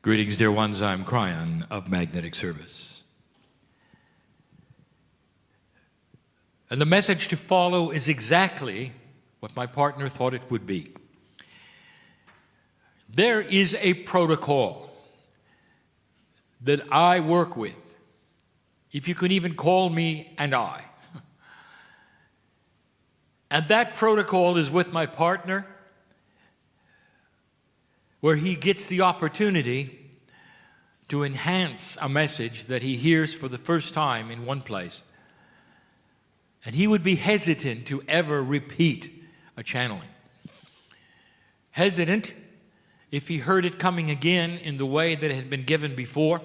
Greetings, dear ones. I'm Kryon of Magnetic Service. And the message to follow is exactly what my partner thought it would be. There is a protocol that I work with, if you can even call me and I. And that protocol is with my partner, where he gets the opportunity to enhance a message that he hears for the first time in one place. And he would be hesitant to ever repeat a channeling. Hesitant if he heard it coming again in the way that it had been given before,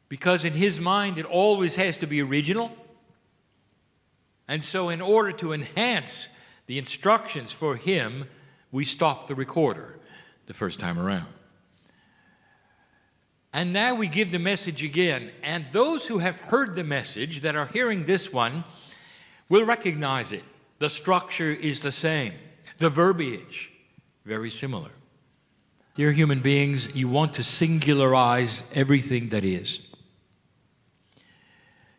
because in his mind it always has to be original. And so in order to enhance the instructions for him, we stop the recorder the first time around. And now we give the message again. And those who have heard the message that are hearing this one will recognize it. The structure is the same. The verbiage, very similar. Dear human beings, you want to singularize everything that is.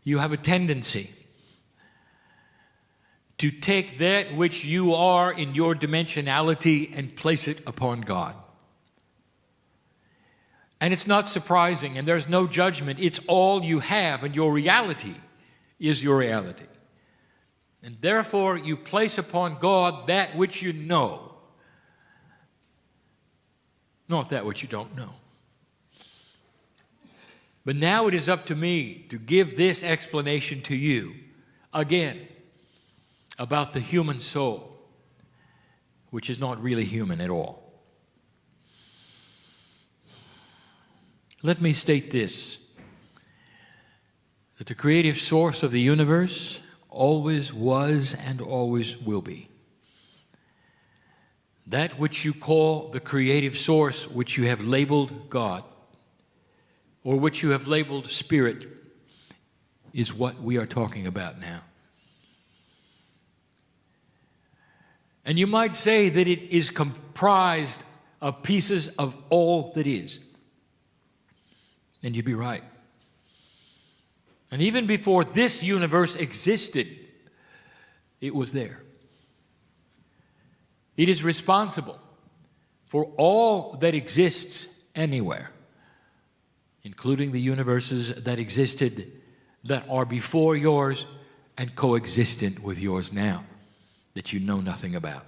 You have a tendency to take that which you are in your dimensionality and place it upon God. And it's not surprising, and there's no judgment. It's all you have, and your reality is your reality. And therefore, you place upon God that which you know, not that which you don't know. But now it is up to me to give this explanation to you, again, about the human soul, which is not really human at all. Let me state this, that the creative source of the universe always was and always will be. That which you call the creative source, which you have labeled God, or which you have labeled Spirit, is what we are talking about now. And you might say that it is comprised of pieces of all that is. And you'd be right. And even before this universe existed, it was there. It is responsible for all that exists anywhere, including the universes that existed that are before yours and coexistent with yours now, that you know nothing about.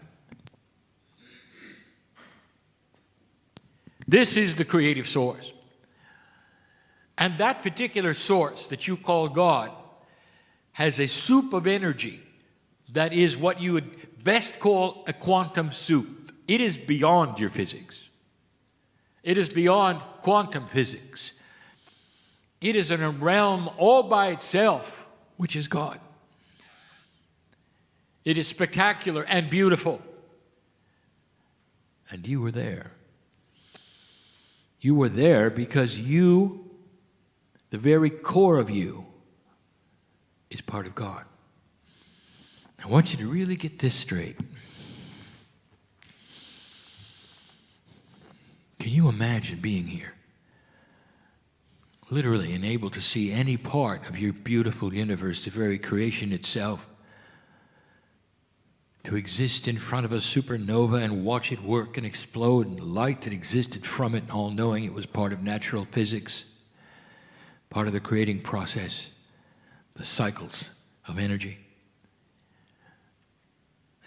This is the creative source. And that particular source that you call God has a soup of energy that is what you would best call a quantum soup. It is beyond your physics. It is beyond quantum physics. It is in a realm all by itself, which is God. It is spectacular and beautiful. And you were there. You were there because you, the very core of you, is part of God. I want you to really get this straight. Can you imagine being here? Literally and able to see any part of your beautiful universe, the very creation itself, to exist in front of a supernova and watch it work and explode, and the light that existed from it, all knowing it was part of natural physics, part of the creating process, the cycles of energy.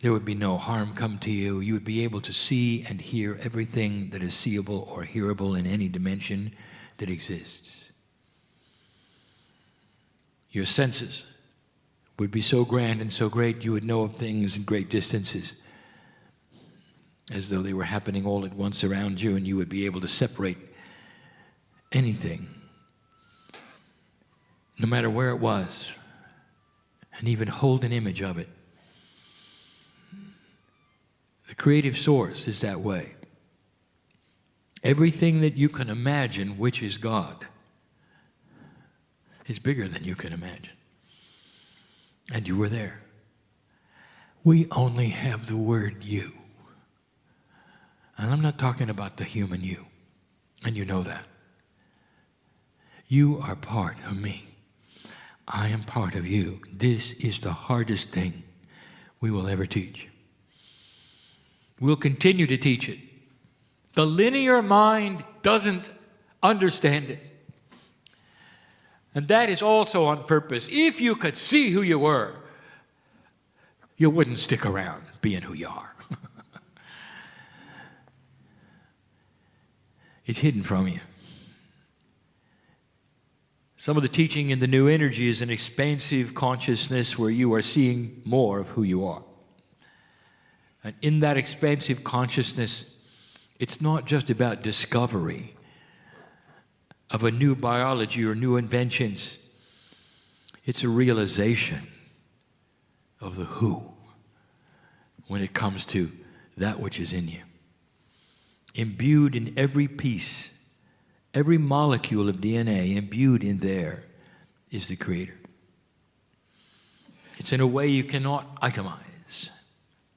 There would be no harm come to you. You would be able to see and hear everything that is seeable or hearable in any dimension that exists. Your senses would be so grand and so great, you would know of things in great distances, as though they were happening all at once around you, and you would be able to separate anything, no matter where it was, and even hold an image of it. The creative source is that way. Everything that you can imagine, which is God, is bigger than you can imagine. And you were there. We only have the word you. And I'm not talking about the human you. And you know that. You are part of me. I am part of you. This is the hardest thing we will ever teach. We'll continue to teach it. The linear mind doesn't understand it. And that is also on purpose. If you could see who you were, you wouldn't stick around being who you are. It's hidden from you. Some of the teaching in the New Energy is an expansive consciousness where you are seeing more of who you are. And in that expansive consciousness, it's not just about discovery of a new biology or new inventions. It's a realization of the who when it comes to that which is in you. Imbued in every piece, every molecule of DNA, imbued in there is the Creator. It's in a way you cannot itemize,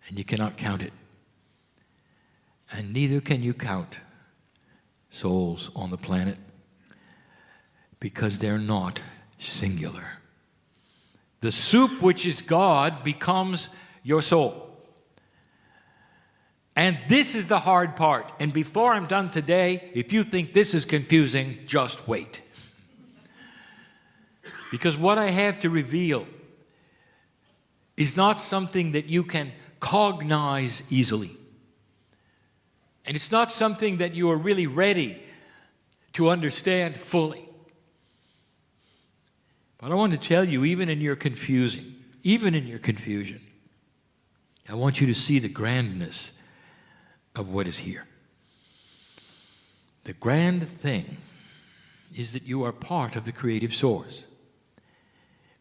and you cannot count it. And neither can you count souls on the planet, because they're not singular. The soup, which is God, becomes your soul. And this is the hard part. And before I'm done today, if you think this is confusing, just wait. Because what I have to reveal is not something that you can cognize easily. And it's not something that you are really ready to understand fully. But I want to tell you, even in your confusion, I want you to see the grandness of what is here. The grand thing is that you are part of the creative source.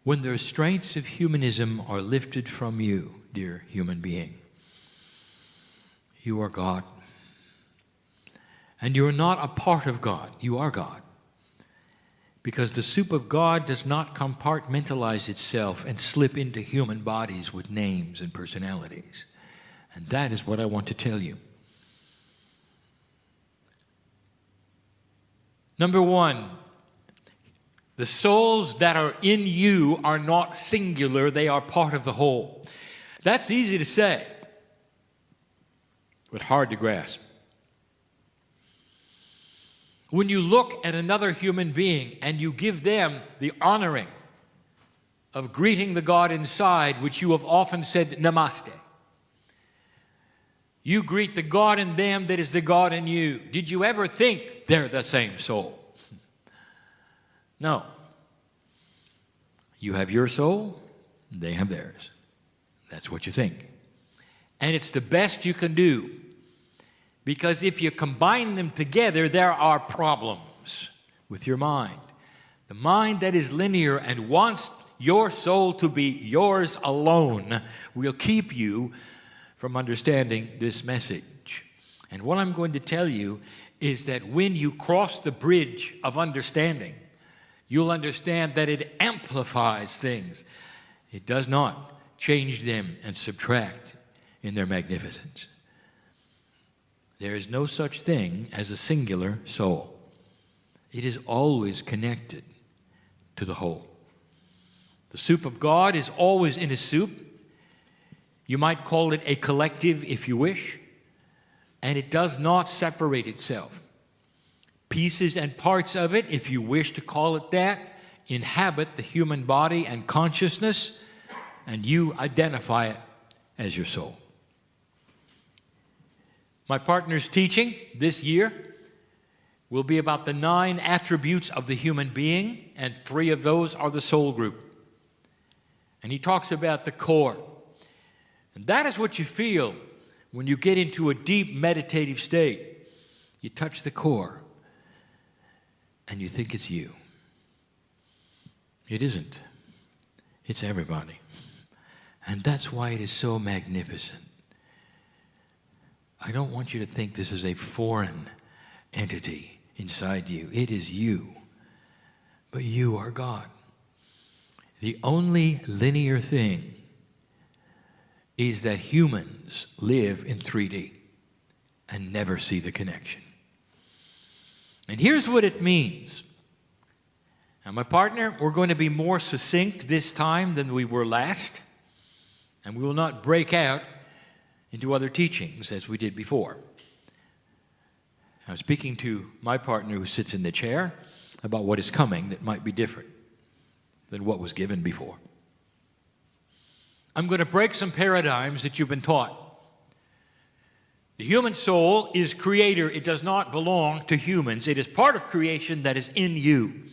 When the restraints of humanism are lifted from you, dear human being, you are God. And you are not a part of God. You are God. Because the soup of God does not compartmentalize itself and slip into human bodies with names and personalities. And that is what I want to tell you. Number one, the souls that are in you are not singular, they are part of the whole. That's easy to say, but hard to grasp. When you look at another human being and you give them the honoring of greeting the God inside, which you have often said, namaste. You greet the God in them that is the God in you. Did you ever think they're the same soul? No. You have your soul, they have theirs. That's what you think. And it's the best you can do. Because if you combine them together, there are problems with your mind. The mind that is linear and wants your soul to be yours alone will keep you from understanding this message. And what I'm going to tell you is that when you cross the bridge of understanding, you'll understand that it amplifies things. It does not change them and subtract in their magnificence. There is no such thing as a singular soul. It is always connected to the whole. The soup of God is always in a soup. You might call it a collective if you wish, and it does not separate itself. Pieces and parts of it, if you wish to call it that, inhabit the human body and consciousness, and you identify it as your soul. My partner's teaching this year will be about the 9 attributes of the human being, and 3 of those are the soul group. And he talks about the core. And that is what you feel when you get into a deep meditative state. You touch the core, and you think it's you. It isn't. It's everybody. And that's why it is so magnificent. I don't want you to think this is a foreign entity inside you. It is you. But you are God. The only linear thing is that humans live in 3D and never see the connection. And here's what it means. Now, my partner, we're going to be more succinct this time than we were last, and we will not break out into other teachings as we did before. I'm speaking to my partner who sits in the chair about what is coming that might be different than what was given before. I'm going to break some paradigms that you've been taught. The human soul is creator. It does not belong to humans. It is part of creation that is in you.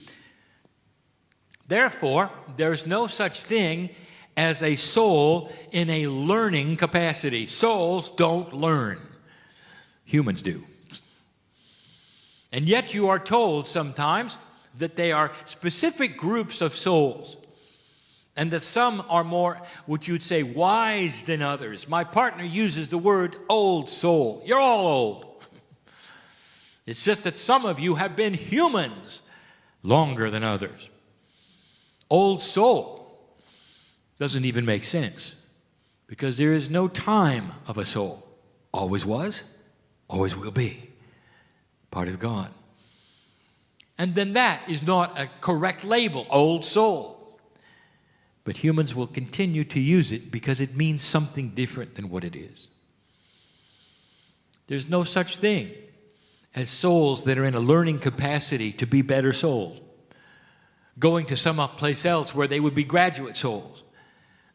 Therefore, there's no such thing as a soul in a learning capacity. Souls don't learn. Humans do. And yet you are told sometimes that they are specific groups of souls, and that some are more, what you'd say, wise than others. My partner uses the word old soul. You're all old. It's just that some of you have been humans longer than others. Old soul doesn't even make sense, because there is no time of a soul. Always was, always will be. Part of God. And then that is not a correct label, old soul. But humans will continue to use it because it means something different than what it is. There's no such thing as souls that are in a learning capacity to be better souls, going to some place else where they would be graduate souls.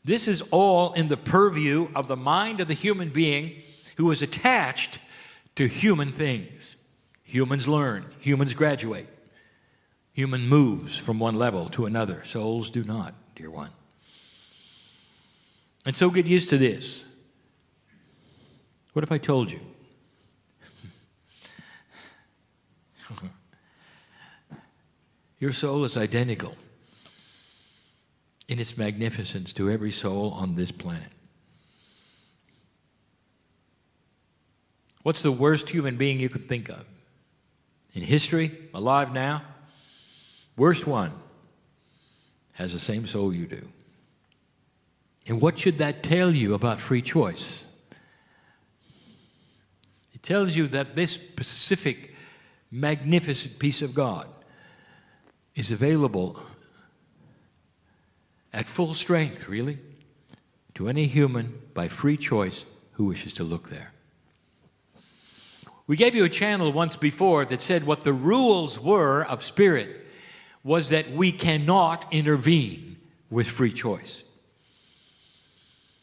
This is all in the purview of the mind of the human being who is attached to human things. Humans learn. Humans graduate. Human moves from one level to another. Souls do not, dear one. And so get used to this. What if I told you? Your soul is identical in its magnificence to every soul on this planet. What's the worst human being you could think of? In history, alive now, worst one has the same soul you do. And what should that tell you about free choice? It tells you that this specific, magnificent piece of God is available at full strength, really, to any human by free choice who wishes to look there. We gave you a channel once before that said what the rules were of spirit was that we cannot intervene with free choice.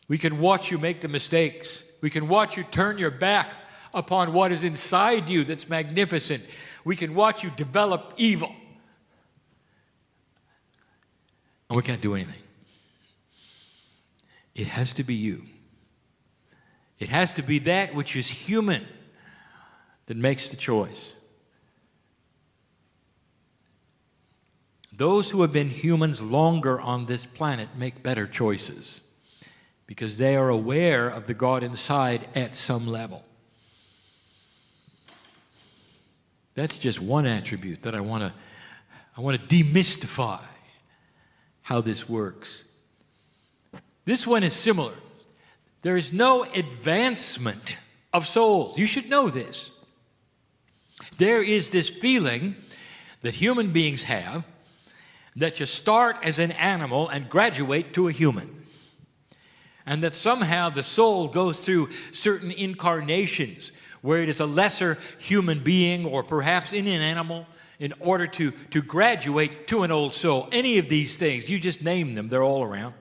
We can watch you make the mistakes. We can watch you turn your back upon what is inside you that's magnificent. We can watch you develop evil. And we can't do anything. It has to be you. It has to be that which is human that makes the choice. Those who have been humans longer on this planet make better choices because they are aware of the God inside at some level. That's just one attribute that I want to demystify how this works. This one is similar. There is no advancement of souls. You should know this. There is this feeling that human beings have that you start as an animal and graduate to a human. And that somehow the soul goes through certain incarnations where it is a lesser human being or perhaps in an animal in order to graduate to an old soul. Any of these things, you just name them, they're all around.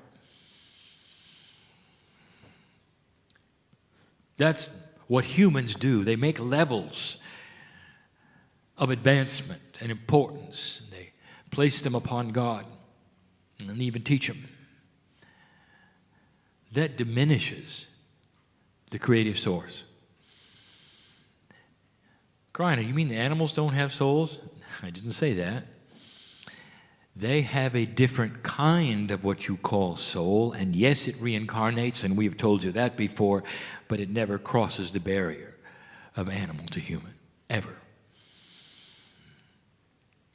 That's what humans do. They make levels of advancement and importance. And they place them upon God and even teach them. That diminishes the creative source. Kryon, you mean the animals don't have souls? I didn't say that. They have a different kind of what you call soul, and yes, it reincarnates, and we have told you that before, but it never crosses the barrier of animal to human, ever.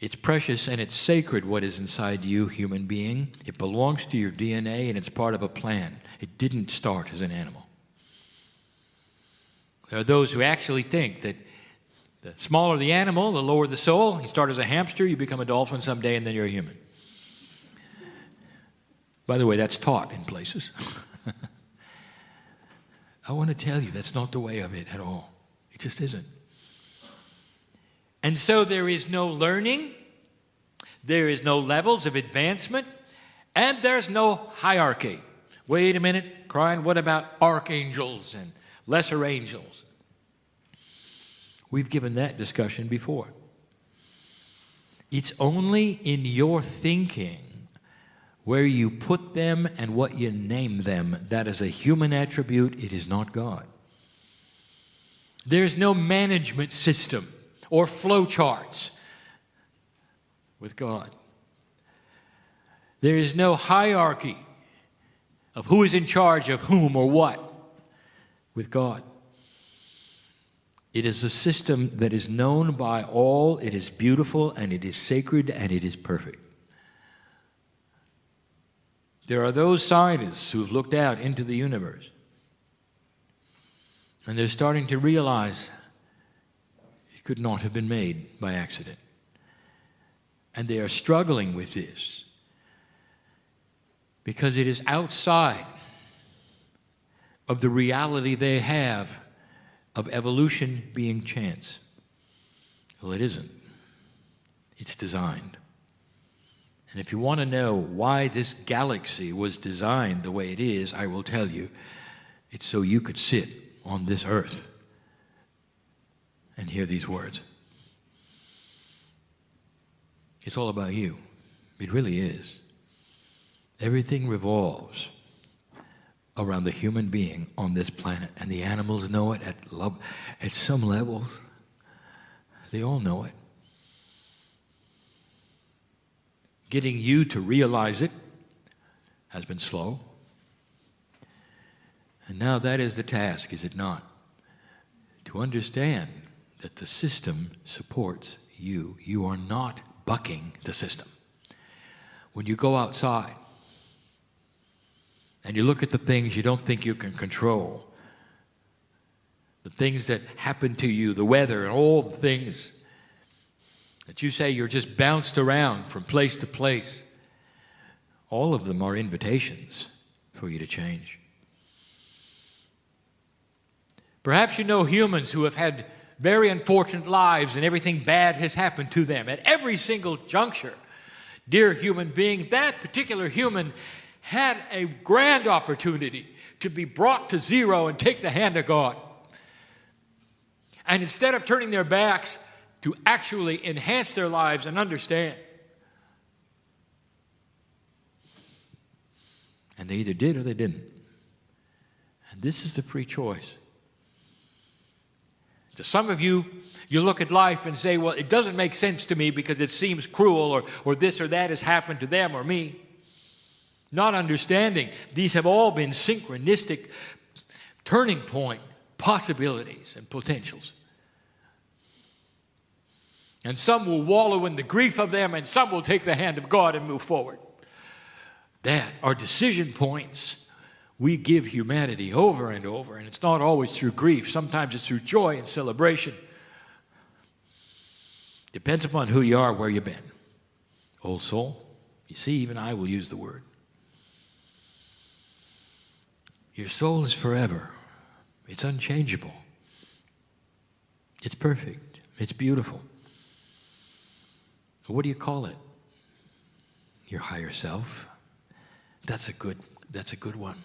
It's precious and it's sacred what is inside you, human being. It belongs to your DNA and it's part of a plan. It didn't start as an animal. There are those who actually think that The smaller the animal, the lower the soul. You start as a hamster, you become a dolphin someday, and then you're a human. By the way, that's taught in places. I want to tell you, that's not the way of it at all. It just isn't. And so there is no learning, there is no levels of advancement, and there's no hierarchy. Wait a minute, Kryon, what about archangels and lesser angels? We've given that discussion before. It's only in your thinking where you put them and what you name them. That is a human attribute. It is not God. There's no management system or flow charts with God. There is no hierarchy of who is in charge of whom or what with God. It is a system that is known by all. It is beautiful, and it is sacred, and it is perfect. There are those scientists who have looked out into the universe, and they're starting to realize it could not have been made by accident. And they are struggling with this because it is outside of the reality they have of evolution being chance. Well, it isn't. It's designed. And if you want to know why this galaxy was designed the way it is, I will tell you, it's so you could sit on this earth and hear these words. It's all about you. It really is. Everything revolves around the human being on this planet, and the animals know it at some levels. They all know it. Getting you to realize it has been slow. And now that is the task, is it not? To understand that the system supports you. You are not bucking the system. When you go outside and you look at the things you don't think you can control, the things that happen to you, the weather, and all the things that you say you're just bounced around from place to place, all of them are invitations for you to change. Perhaps you know humans who have had very unfortunate lives and everything bad has happened to them at every single juncture. Dear human being, that particular human had a grand opportunity to be brought to zero and take the hand of God. And instead of turning their backs, to actually enhance their lives and understand. And they either did or they didn't. And this is the free choice. To some of you, you look at life and say, well, it doesn't make sense to me because it seems cruel, or this or that has happened to them or me. Not understanding, these have all been synchronistic turning point possibilities and potentials. And some will wallow in the grief of them, and some will take the hand of God and move forward. That are decision points we give humanity over and over, and it's not always through grief. Sometimes it's through joy and celebration. Depends upon who you are, where you've been. Old soul, you see, even I will use the word. Your soul is forever. It's unchangeable. It's perfect. It's beautiful. What do you call it? Your higher self. That's a good one.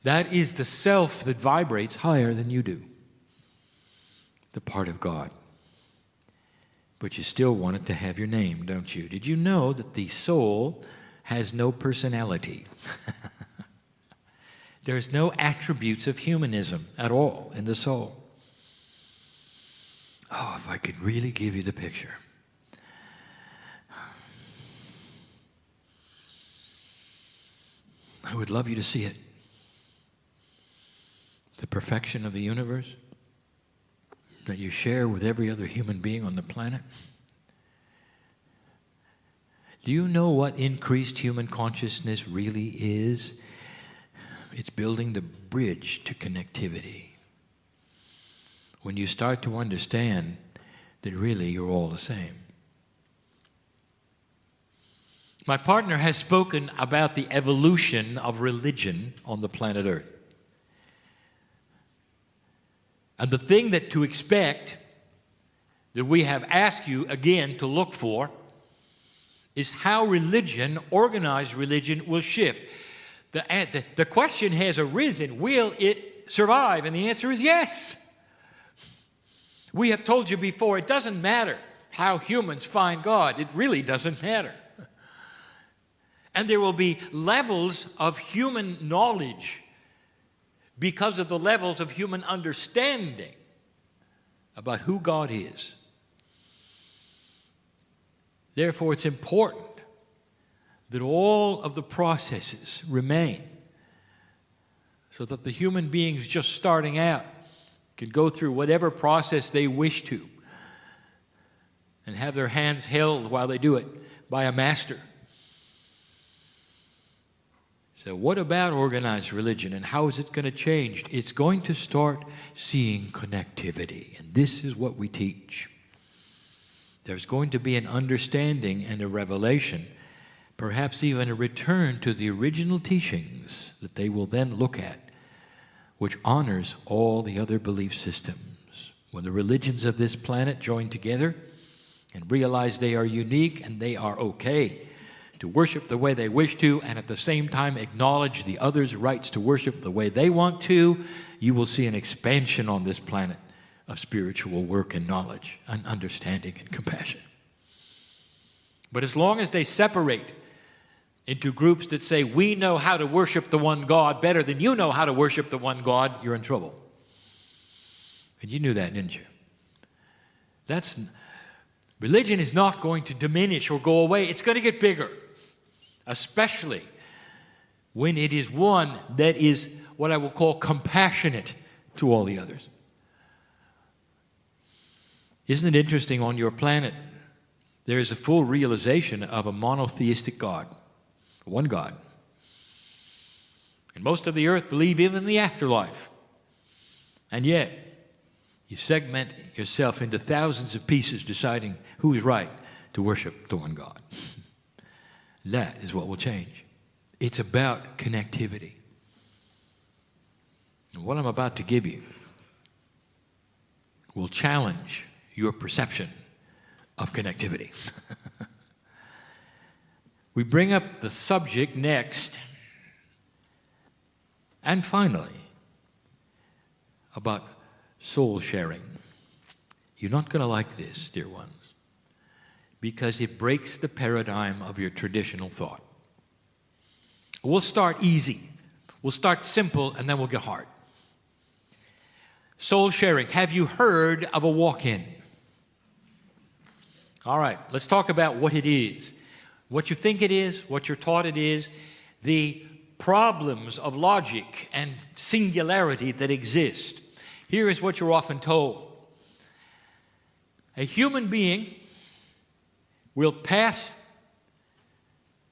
That is the self that vibrates higher than you do. The part of God. But you still want it to have your name, don't you? Did you know that the soul has no personality? There's no attributes of humanism at all in the soul. Oh, if I could really give you the picture. I would love you to see it. The perfection of the universe that you share with every other human being on the planet. Do you know what increased human consciousness really is? It's building the bridge to connectivity. when you start to understand that really you're all the same. My partner has spoken about the evolution of religion on the planet Earth. And the thing that to expect, that we have asked you again to look for, is how religion, organized religion, will shift. The question has arisen, will it survive? And the answer is yes. We have told you before, it doesn't matter how humans find God. It really doesn't matter. And there will be levels of human knowledge because of the levels of human understanding about who God is. Therefore, it's important that all of the processes remain so that the human beings just starting out can go through whatever process they wish to and have their hands held while they do it by a master. So what about organized religion, and how is it going to change? It's going to start seeing connectivity, and this is what we teach. There's going to be an understanding and a revelation, perhaps even a return to the original teachings that they will then look at, which honors all the other belief systems. When the religions of this planet join together and realize they are unique and they are okay to worship the way they wish to, and at the same time acknowledge the others' rights to worship the way they want to, you will see an expansion on this planet of spiritual work and knowledge and understanding and compassion. But as long as they separate into groups that say, we know how to worship the one God better than you know how to worship the one God, you're in trouble. And you knew that, didn't you? Religion is not going to diminish or go away. It's going to get bigger, especially when it is one that is what I will call compassionate to all the others. Isn't it interesting, on your planet, there is a full realization of a monotheistic God, one God. And most of the earth believe even in the afterlife. And yet, you segment yourself into thousands of pieces deciding who is right to worship the one God. That is what will change. It's about connectivity. And what I'm about to give you will challenge your perception of connectivity. We bring up the subject next, and finally, about soul sharing. You're not going to like this, dear ones, because it breaks the paradigm of your traditional thought. We'll start easy. We'll start simple, and then we'll get hard. Soul sharing. Have you heard of a walk-in? All right, let's talk about what it is. What you think it is, what you're taught it is, the problems of logic and singularity that exist. Here is what you're often told. A human being will pass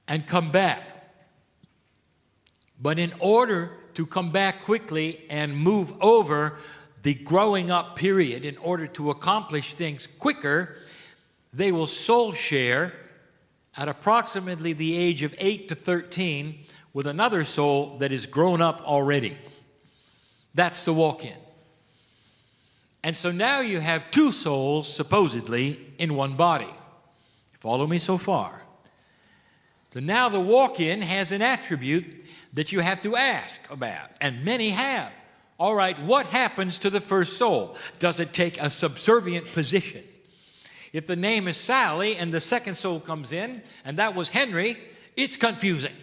and come back. But in order to come back quickly and move over the growing up period, in order to accomplish things quicker, they will soul share at approximately the age of 8 to 13 with another soul that is grown up already. That's the walk-in. And so now you have two souls, supposedly, in one body. Follow me so far? So now the walk-in has an attribute that you have to ask about, and many have. All right, what happens to the first soul? Does it take a subservient position? If the name is Sally and the second soul comes in, and that was Henry, it's confusing.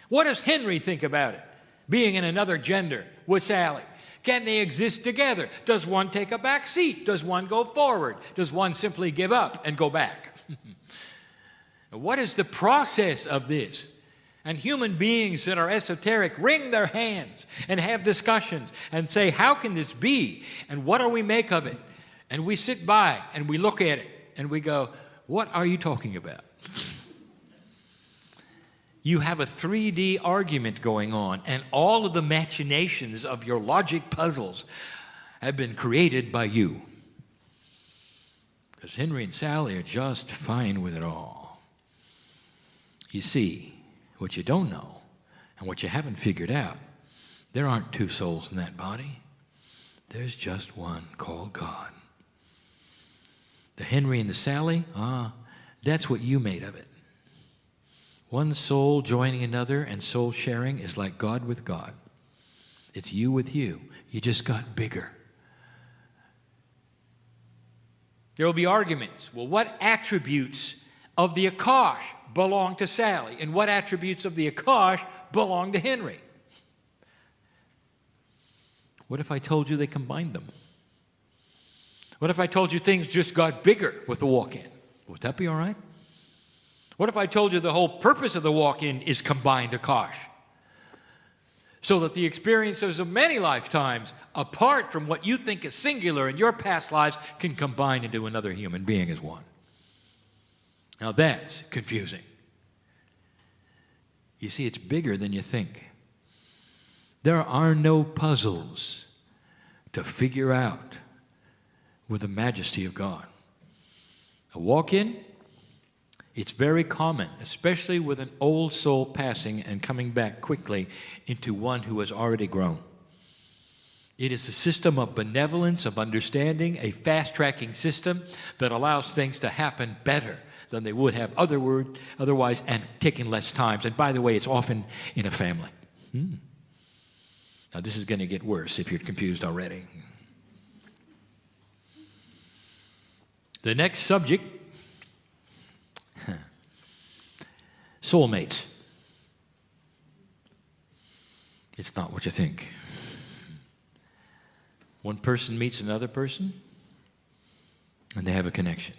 What does Henry think about it, being in another gender with Sally? Can they exist together? Does one take a back seat? Does one go forward? Does one simply give up and go back? What is the process of this? And human beings that are esoteric wring their hands and have discussions and say, how can this be? And what do we make of it? And we sit by and we look at it and we go, what are you talking about? You have a 3D argument going on, and all of the machinations of your logic puzzles have been created by you. Because Henry and Sally are just fine with it all. You see, what you don't know and what you haven't figured out, there aren't two souls in that body. There's just one called God. The Henry and the Sally, that's what you made of it. One soul joining another and soul sharing is like God with God. It's you with you. You just got bigger. There will be arguments. Well, what attributes of the Akash belong to Sally? And what attributes of the Akash belong to Henry? What if I told you they combined them? What if I told you things just got bigger with the walk-in? Would that be all right? What if I told you the whole purpose of the walk-in is combined Akash? So that the experiences of many lifetimes, apart from what you think is singular in your past lives, can combine into another human being as one. Now that's confusing. You see, it's bigger than you think. There are no puzzles to figure out with the majesty of God. A walk-in, it's very common, especially with an old soul passing and coming back quickly into one who has already grown. It is a system of benevolence, of understanding, a fast-tracking system that allows things to happen better than they would have otherwise and taking less time. And by the way, it's often in a family. Now, this is going to get worse if you're confused already. The next subject, soulmates. It's not what you think. One person meets another person, and they have a connection.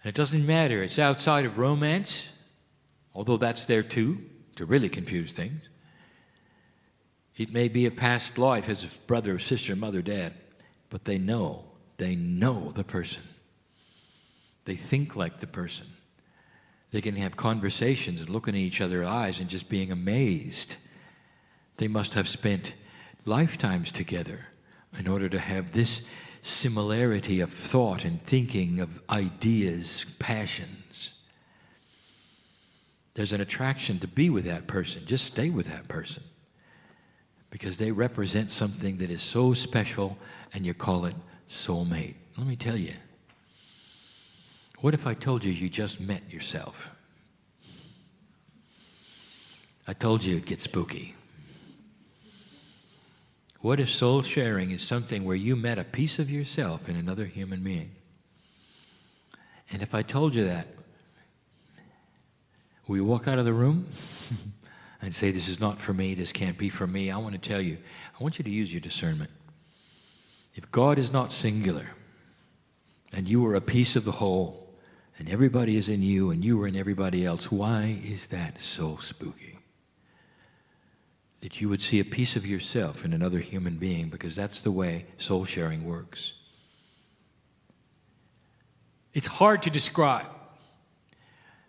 And it doesn't matter. It's outside of romance, although that's there too, to really confuse things. It may be a past life as a brother, sister, mother, dad, but they know the person. They think like the person. They can have conversations and looking in each other's eyes and just being amazed. They must have spent lifetimes together in order to have this similarity of thought and thinking, of ideas, passions. There's an attraction to be with that person. Just stay with that person. Because they represent something that is so special, and you call it soulmate. Let me tell you. What if I told you you just met yourself? I told you it'd get spooky. What if soul sharing is something where you met a piece of yourself in another human being? And if I told you that, will you walk out of the room and say, this is not for me, this can't be for me? I want to tell you, I want you to use your discernment. If God is not singular, and you are a piece of the whole, and everybody is in you, and you are in everybody else, why is that so spooky? That you would see a piece of yourself in another human being, because that's the way soul sharing works. It's hard to describe,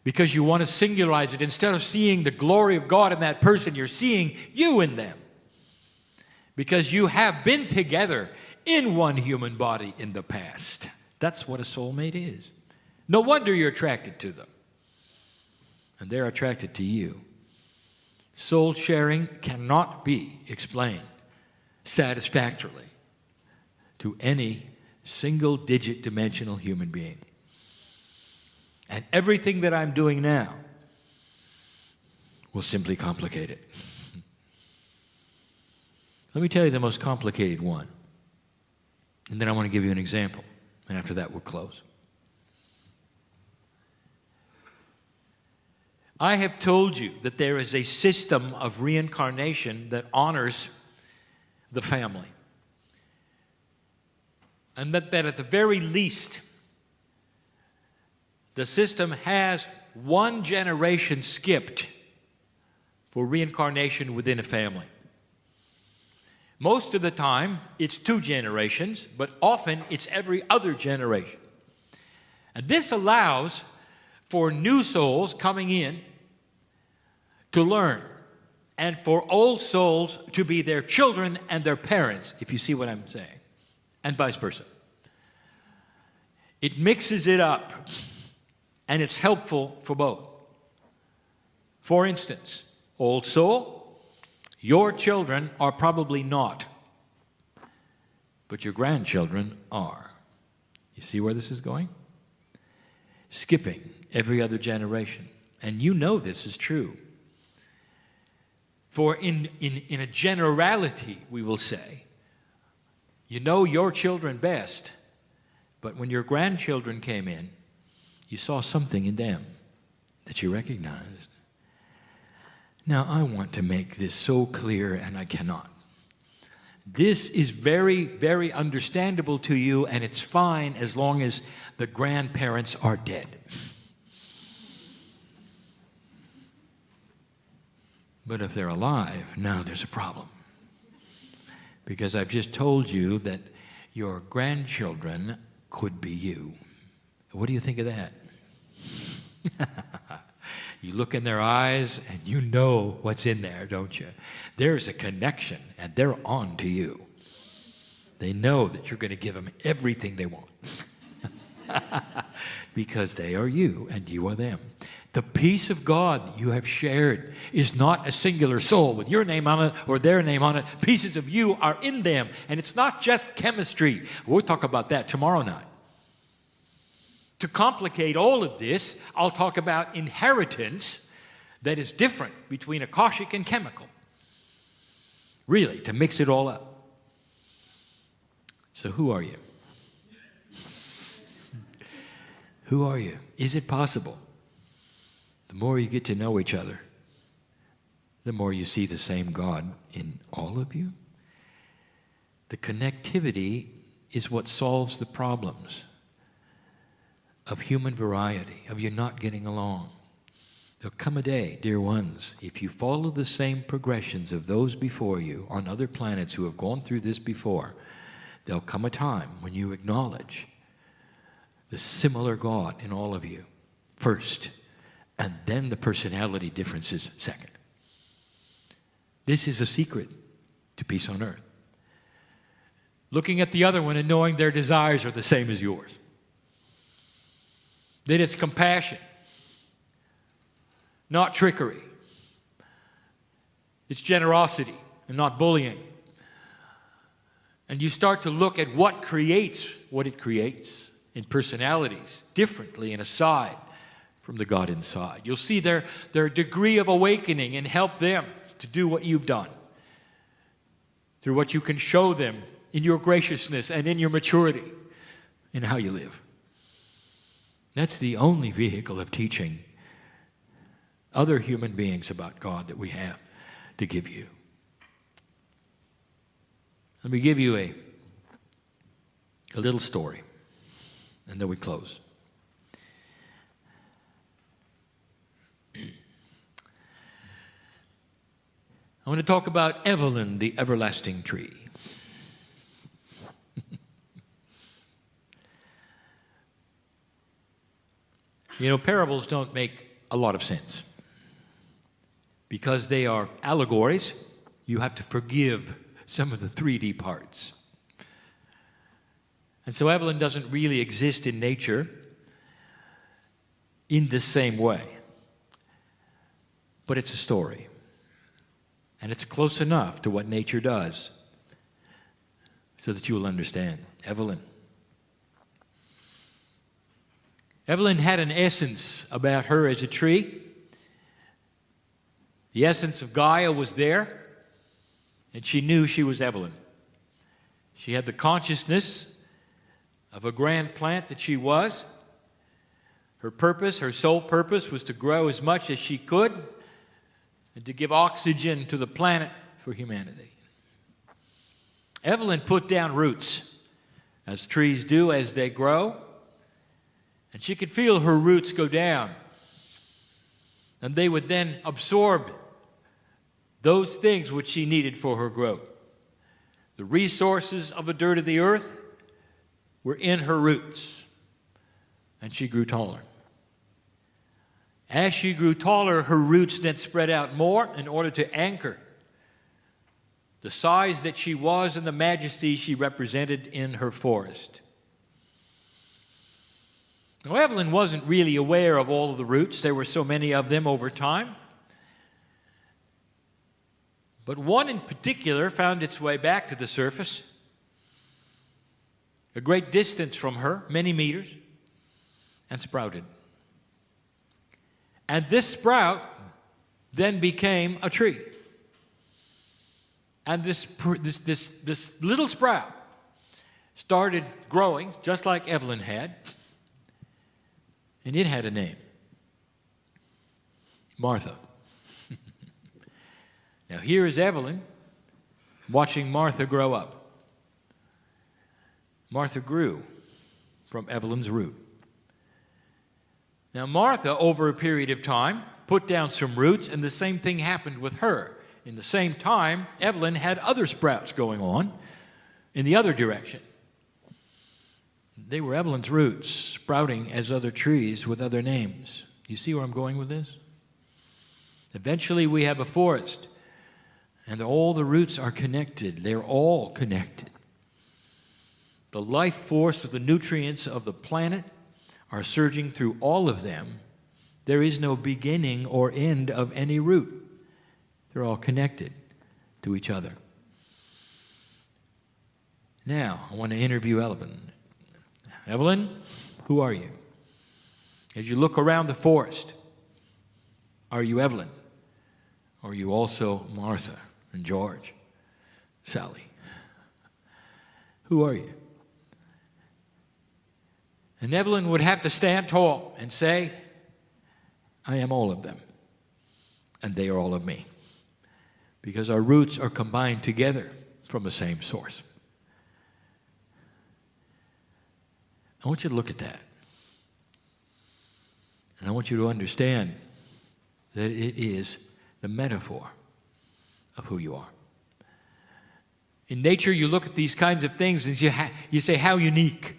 because you want to singularize it. Instead of seeing the glory of God in that person, you're seeing you in them. Because you have been together in one human body in the past. That's what a soulmate is. No wonder you're attracted to them. And they're attracted to you. Soul sharing cannot be explained satisfactorily to any single-digit dimensional human being. And everything that I'm doing now will simply complicate it. Let me tell you the most complicated one. And then I want to give you an example. And after that, we'll close. I have told you that there is a system of reincarnation that honors the family. And that at the very least, the system has one generation skipped for reincarnation within a family. Most of the time, it's 2 generations, but often it's every other generation. And this allows for new souls coming in to learn and for old souls to be their children and their parents, if you see what I'm saying, and vice versa. It mixes it up, and it's helpful for both. For instance, old soul, your children are probably not, but your grandchildren are. You see where this is going? Skipping every other generation. And you know this is true. For in a generality, we will say, you know your children best, but when your grandchildren came in, you saw something in them that you recognized. Now, I want to make this so clear, and I cannot. This is very, very understandable to you, and it's fine as long as the grandparents are dead. But if they're alive, now there's a problem. Because I've just told you that your grandchildren could be you. What do you think of that? You look in their eyes and you know what's in there, don't you? There's a connection and they're on to you. They know that you're going to give them everything they want. Because they are you and you are them. The peace of God you have shared is not a singular soul with your name on it or their name on it. Pieces of you are in them. And it's not just chemistry. We'll talk about that tomorrow night. To complicate all of this, I'll talk about inheritance that is different between akashic and chemical. Really, to mix it all up. So who are you? Who are you? Is it possible? The more you get to know each other, the more you see the same God in all of you. The connectivity is what solves the problems of human variety, of you not getting along. There'll come a day, dear ones, if you follow the same progressions of those before you on other planets who have gone through this before, there'll come a time when you acknowledge the similar God in all of you first, and then the personality differences second. This is a secret to peace on earth. Looking at the other one and knowing their desires are the same as yours. That it's compassion, not trickery. It's generosity and not bullying. And you start to look at what creates what it creates in personalities differently and aside from the God inside. You'll see their degree of awakening and help them to do what you've done through what you can show them in your graciousness and in your maturity in how you live. That's the only vehicle of teaching other human beings about God that we have to give you. Let me give you a little story, and then we close. I want to talk about Evelyn, the everlasting tree. You know, parables don't make a lot of sense. Because they are allegories, you have to forgive some of the 3D parts. And so Evelyn doesn't really exist in nature in the same way. But it's a story. And it's close enough to what nature does so that you will understand. Evelyn had an essence about her as a tree. The essence of Gaia was there, and she knew she was Evelyn. She had the consciousness of a grand plant that she was. Her purpose, her sole purpose, was to grow as much as she could and to give oxygen to the planet for humanity. Evelyn put down roots, as trees do as they grow, and she could feel her roots go down. And they would then absorb those things which she needed for her growth. The resources of the dirt of the earth were in her roots, and she grew taller. As she grew taller, her roots then spread out more in order to anchor the size that she was and the majesty she represented in her forest. Now, Evelyn wasn't really aware of all of the roots. There were so many of them over time. But one in particular found its way back to the surface, a great distance from her, many meters, and sprouted. And this sprout then became a tree. And this little sprout started growing just like Evelyn had, and it had a name, Martha. Now here is Evelyn watching Martha grow up. Martha grew from Evelyn's root. Now Martha, over a period of time, put down some roots, and the same thing happened with her. In the same time, Evelyn had other sprouts going on in the other direction. They were Evelyn's roots, sprouting as other trees with other names. You see where I'm going with this? Eventually we have a forest, and all the roots are connected. They're all connected. The life force of the nutrients of the planet are surging through all of them. There is no beginning or end of any root. They're all connected to each other. Now, I want to interview Evelyn. Evelyn, who are you? As you look around the forest, are you Evelyn? Or are you also Martha and George, Sally? Who are you? And Evelyn would have to stand tall and say, I am all of them, and they are all of me, because our roots are combined together from the same source. I want you to look at that. And I want you to understand that it is the metaphor of who you are. In nature, you look at these kinds of things and you say, how unique.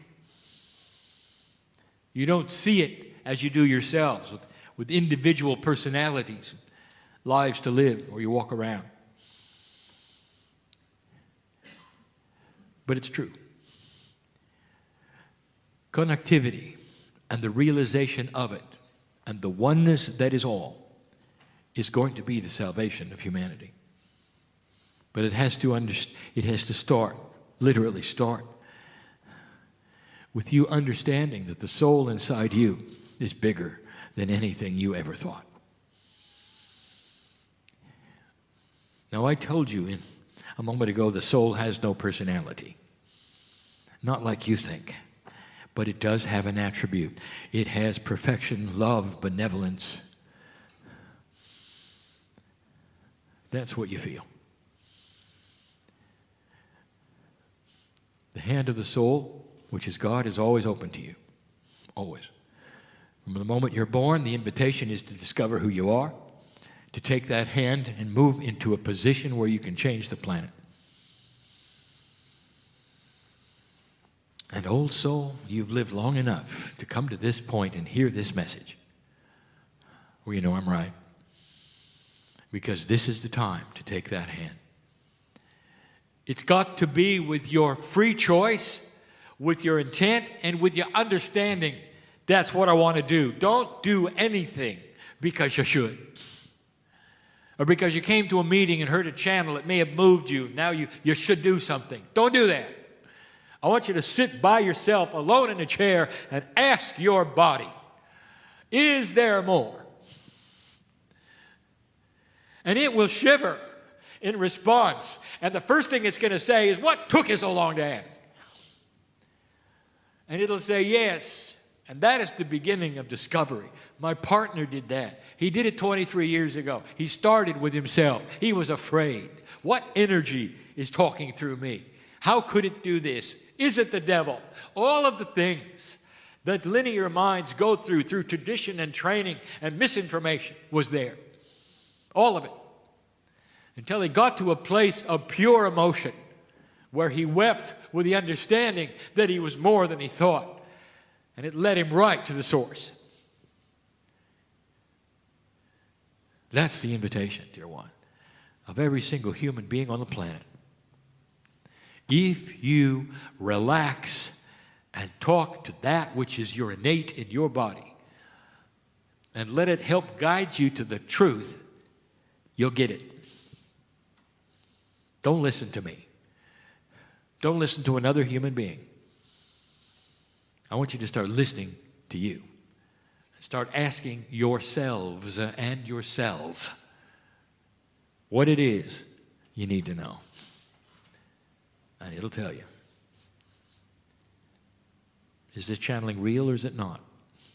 You don't see it as you do yourselves, with individual personalities, lives to live, or you walk around. But it's true. Connectivity and the realization of it and the oneness that is all is going to be the salvation of humanity. But it has to start, literally start, with you understanding that the soul inside you is bigger than anything you ever thought. Now, I told you a moment ago the soul has no personality. Not like you think. But it does have an attribute. It has perfection, love, benevolence. That's what you feel. The hand of the soul, which is God, is always open to you. Always. From the moment you're born, the invitation is to discover who you are, to take that hand and move into a position where you can change the planet. And old soul, you've lived long enough to come to this point and hear this message. Well, you know I'm right. Because this is the time to take that hand. It's got to be with your free choice, with your intent, and with your understanding. That's what I want to do. Don't do anything because you should. Or because you came to a meeting and heard a channel that may have moved you. Now you should do something. Don't do that. I want you to sit by yourself alone in a chair and ask your body, is there more? And it will shiver in response. And the first thing it's going to say is, what took you so long to ask? And it'll say, yes. And that is the beginning of discovery. My partner did that. He did it 23 years ago. He started with himself. He was afraid. What energy is talking through me? How could it do this? Is it the devil? All of the things that linear minds go through tradition and training and misinformation was there. All of it. Until he got to a place of pure emotion where he wept with the understanding that he was more than he thought. And it led him right to the source. That's the invitation, dear one, of every single human being on the planet. If you relax and talk to that which is your innate in your body and let it help guide you to the truth, you'll get it. Don't listen to me. Don't listen to another human being. I want you to start listening to you. Start asking yourselves and yourselves what it is you need to know. And it'll tell you. Is this channeling real or is it not?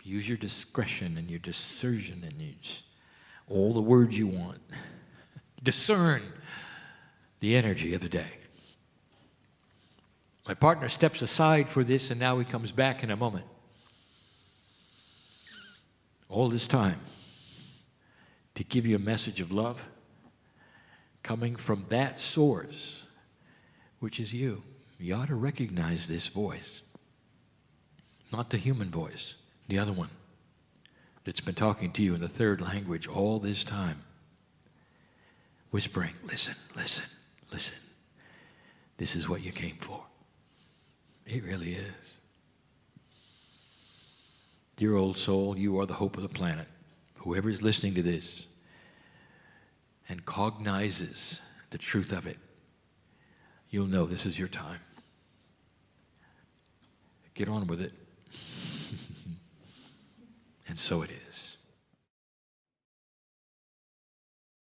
Use your discretion and your discernment and all the words you want. Discern the energy of the day. My partner steps aside for this, and now he comes back in a moment. All this time to give you a message of love coming from that source, which is you. You ought to recognize this voice. Not the human voice, the other one that's been talking to you in the third language all this time. Whispering, listen, listen, listen. This is what you came for. It really is. Dear old soul, you are the hope of the planet. Whoever is listening to this and cognizes the truth of it, you'll know this is your time. Get on with it. And so it is.